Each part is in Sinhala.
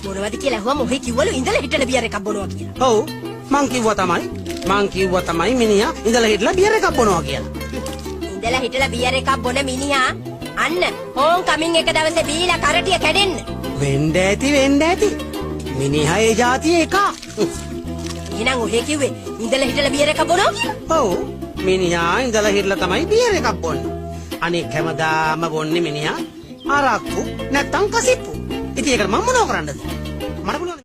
මොනවද කියලා අහුවා මොහේ කිව්වලු ඉඳලා හිටලා බියර් එකක් බොනවා කියලා. ඔව් මං කිව්වා තමයි මිනිහා ඉඳලා හිටලා බියර් එකක් බොනවා කියලා. ඉඳලා හිටලා බියර් එකක් බොන මිනිහා අන්න හෝම් කමින් එක දවසේ බීලා කරටිය කැඩෙන්න. වෙන්න ඇති. මිනිහා ඒ જાතියේ එක. එහෙනම් ඔහේ කිව්වේ ඉඳලා හිටලා බියර් එකක් බොනවා කියලා. ඔව් මිනිහා ඉඳලා හිටලා තමයි බියර් එකක් බොන්නේ. අනික හැමදාම බොන්නේ මිනිහා අරක්කු නැත්තම් කසිප්පු. ඉතින් ඒකට මම මොනව කරන්නද? මට පුළුවන්.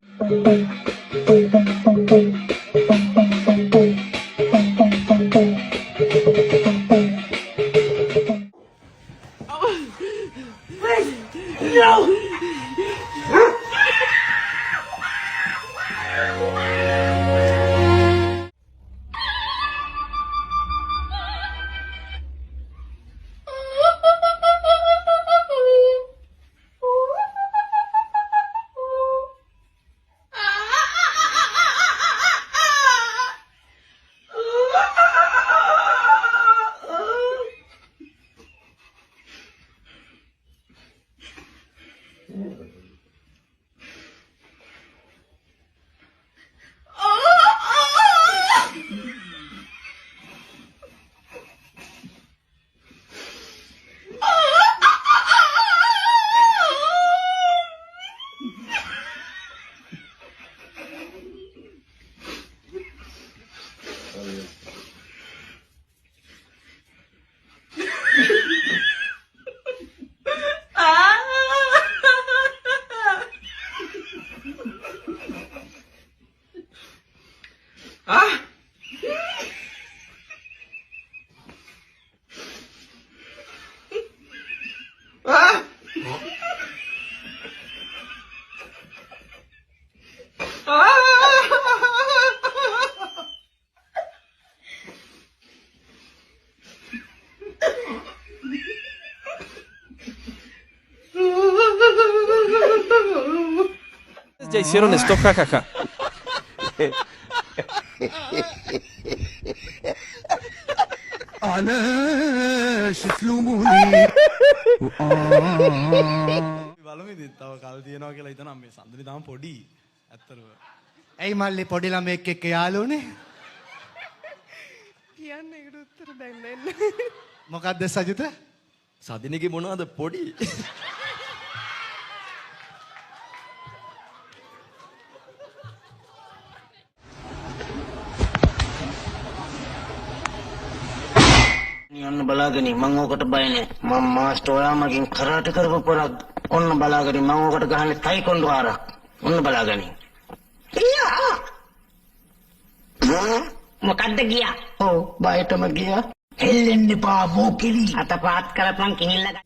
Ya hicieron esto, jajaja. බලමු ඉතින් තව කල් තියනවා කියලා හිතනවා මේ සඳලි තාම පොඩි ඇත්තටම. ඇයි මල්ලි පොඩි ළමෙක් එක්ක යාළුවනේ? කියන්නේ ඒකට උත්තර දැන් දෙන්න. මොකද්ද සජිත? සදිනේගේ මොනවද පොඩි? ඔන්න බලාගෙන මම ඕකට බය නෑ. මම මාස්ටර් ඔයාමගෙන් කරාට කරපු පොරක් ඔන්න බලාගෙන මම ඕකට ගහන්නේ ටයිකොන්ඩෝ ආරක්. ඔන්න බලාගෙන. මොකද්ද ගියා? ඔව් බයටම ගියා. හෙල්ලෙන්න එපා මොකිලි. අතපාත් කරපන් කිහිල්ලා.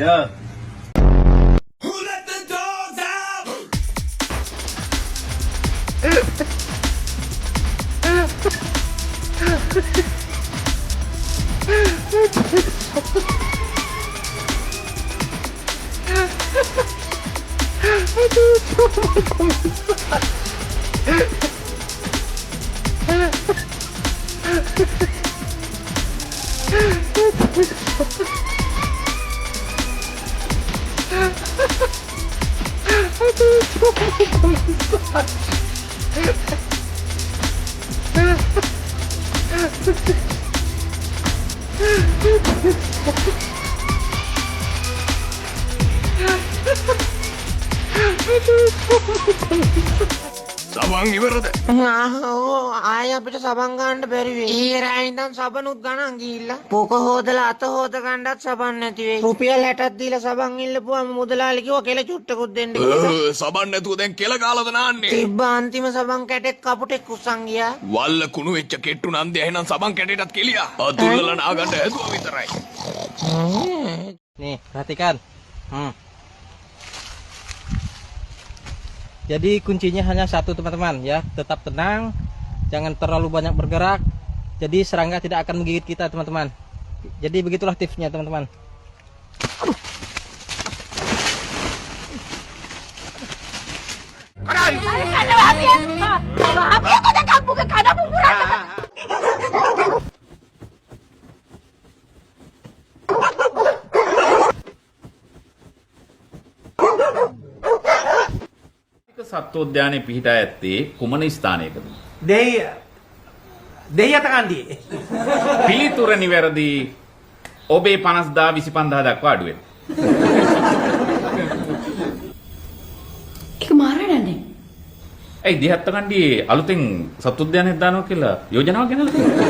Yeah. සබන් ඉවරද? ආය අපිට සබන් ගන්න බැරි වෙයි. ඊරා ඉඳන් සබනුත් ගණන් ගිහිල්ලා. පොක හොදලා අත හොද ගන්නත් සබන් නැති වෙයි. රුපියල් 60ක් දීලා සබන් ඉල්ලපුවාම මුදලාලි කිව්වා කෙල චුට්ටකුත් දෙන්න කියලා. සබන් නැතුව දැන් කෙල කාලද නාන්නේ? තිබ්බ අන්තිම සබන් කැටෙත් කපුටෙක් උස්සන් ගියා. වල්ල කුණු වෙච්ච කෙට්ටු නන්දේ එහෙනම් සබන් කැටේටත් කෙලියා. අතුල්ලලා නාගන්න හැදුවා විතරයි. Nih, perhatikan. Jadi kuncinya hanya satu teman-teman ya, tetap tenang, jangan terlalu banyak bergerak. Jadi serangga tidak akan menggigit kita teman-teman. Jadi begitulah tipsnya teman-teman. සත්වෝද්‍යානයේ පිහිටා ඇත්තේ කුමන ස්ථානයකද? දෙහියට කන්දියේ. පිළිතුර නිවැරදි. ඔබේ 50000 25000 දක්වා අඩු වෙනවා. ඒක මාරණනේ. ඒ දෙහත්ත කණ්ඩියේ අලුතෙන් සත්වෝද්‍යානයක් දානවා කියලා යෝජනාවක් ගෙනල්ලා තියෙනවා.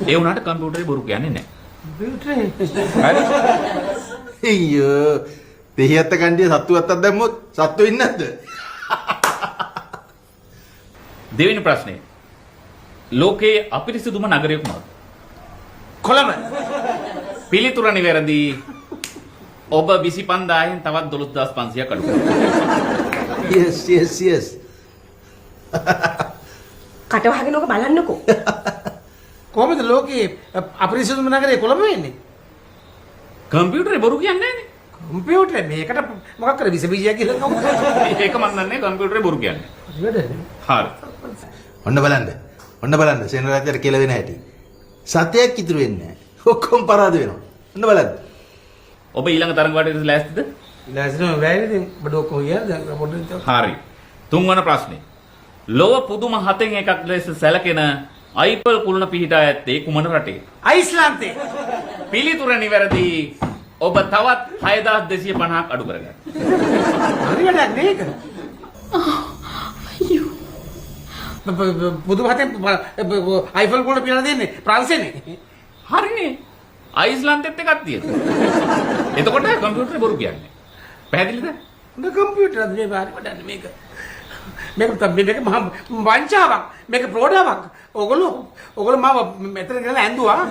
ඒ වුණාට කම්පියුටරේ බොරු කියන්නේ නැහැ. අයියෝ. දෙහියත්ත කණ්ඩිය සත්තු අත්තක් දැම්මොත් සත්තු ඉන්නේ නැද්ද? දෙවෙනි ප්‍රශ්නේ. ලෝකයේ අපිරිසිදුම නගරය කුමක්ද? කොළඹ. පිළිතුර නිවැරදි. ඔබ 25000න් තවත් 12500ක් අඩු කරනවා. yes. කට වහගෙන ඔක බලන්නකෝ. කොහොමද ලෝකේ අපරිසිදුම නගරේ කොළඹ වෙන්නේ? කම්පියුටරේ බොරු කියන්නේ නැහනේ. කම්පියුටරේ මේකට මොකක් කර විස බීජයක් කියලා කවුද? ඒක මන් දන්නේ කම්පියුටරේ බොරු කියන්නේ. හරි. ඔන්න බලන්න සේන රාජ්‍යයට කියලා වෙන හැටි. සත්‍යයක් ඉතුරු වෙන්නේ නැහැ. ඔක්කොම පරාද වෙනවා. ඔන්න බලන්න. ඔබ ඊළඟ තරඟ වටේට ලෑස්තිද? ලෑස්තිම බෑනේ ඉතින් බඩ ඔක්කොම ගියා දැන් පොඩ්ඩක්. හරි. තුන්වන ප්‍රශ්නේ. ලොව පුදුම හතෙන් එකක් ලෙස සැලකෙන අයිපල් කුළුණ පිහිටා ඇත්තේ කුමන රටේ? අයිස්ලාන්තේ. පිළිතුර නිවැරදි. ඔබ තවත් 6250ක් අඩු කරගන්න. හරි වැඩක් නේද? පුදුම හතෙන් අයිෆල් ගෝල්ඩ් පිරලා දෙන්නේ ප්‍රංශෙනේ. හරිනේ. අයිස්ලන්තෙත් එකක් තියෙනවා. එතකොට කම්පියුටරේ බොරු කියන්නේ. පැහැදිලිද? හොඳ කම්පියුටර් මේ බාරි වඩන්නේ මේක. මේක මහා වංචාවක්. මේක ප්‍රෝඩාවක්. ඔගොල්ලෝ මාව මෙතන ගිහලා ඇඳුවා.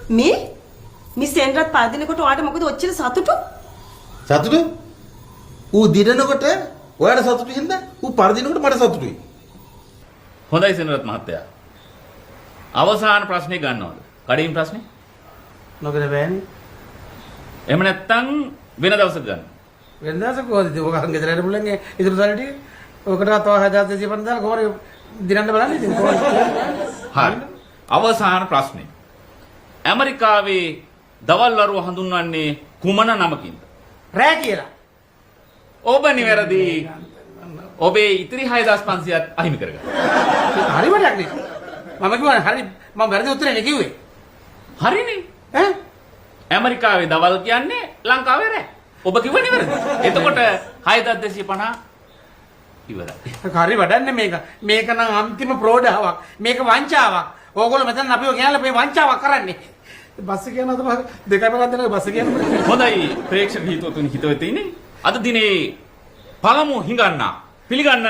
මේ සෙන්රත් පදිනකොට ඔයාට මොකද ඔච්චර සතුටු? සතුටු? ඌ දිනනකොට ඔයාට සතුටු හින්දා ඌ පරදිනකොට මට සතුටුයි. හොඳයි සෙනරත් මහත්තයා. අවසාන ප්‍රශ්නේ ගන්නවද? කඩින් ප්‍රශ්නේ? නොකර බෑනේ. එහෙම නැත්තම් වෙන දවසක ගන්න. වෙන දවසක කොහොමද ඔක ගෙදර යන්න පුළුවන් ඉතුරු සල්ලි ටික? ඔකට 7250 කොහොමද දිනන්න බලන්නේ ඉතින් කොහොමද? හරි. අවසාන ප්‍රශ්නේ. ඇමරිකාවේ දවල් වරුව හඳුන්වන්නේ කුමන නමකින්ද? රෑ කියලා. ඔබ නිවැරදි. ඔබේ ඉතිරි 6500ත් අහිමි කරගන්න. හරි වැඩක් නේ. මම කිව්වා හරි මම වැරදි උත්තරේ කිව්වේ. හරිනේ. ඈ ඇමරිකාවේ දවල් කියන්නේ ලංකාවේ රෑ. ඔබ කිව්ව නිවැරදි. එතකොට 6250 ඉවරයි. හරි වැඩන්නේ මේක. මේක නම් අන්තිම ප්‍රෝඩාවක්. මේක වංචාවක්. ඕගොල්ලෝ මෙතන අපිව ගෙනල්ලා මේ වංචාවක් කරන්නේ. බස් එක යනවාද දෙකම ගන්න බස් එක යනවා. හොඳයි ප්‍රේක්ෂක හිතවතුනි හිතවෙති ඉන්නේ. අද දිනේ පළමු හිඟන්න පිළිගන්න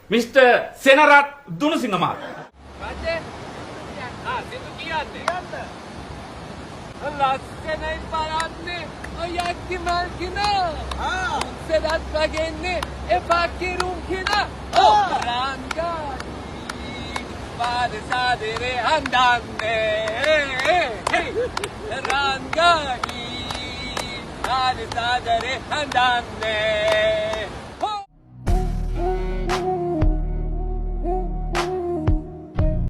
මිස්ටර් සෙනරත් දුනුසිංහ මහතා. ලස්සනයි බලන්නේ ඔයක්කි මල්කිනා සෙදත් වගෙන්නේ එපා කිරුම් කිනා රංගාඩි පාද සාදරේ හඳන්නේ රංගාඩි පාද සාදරේ හඳන්නේ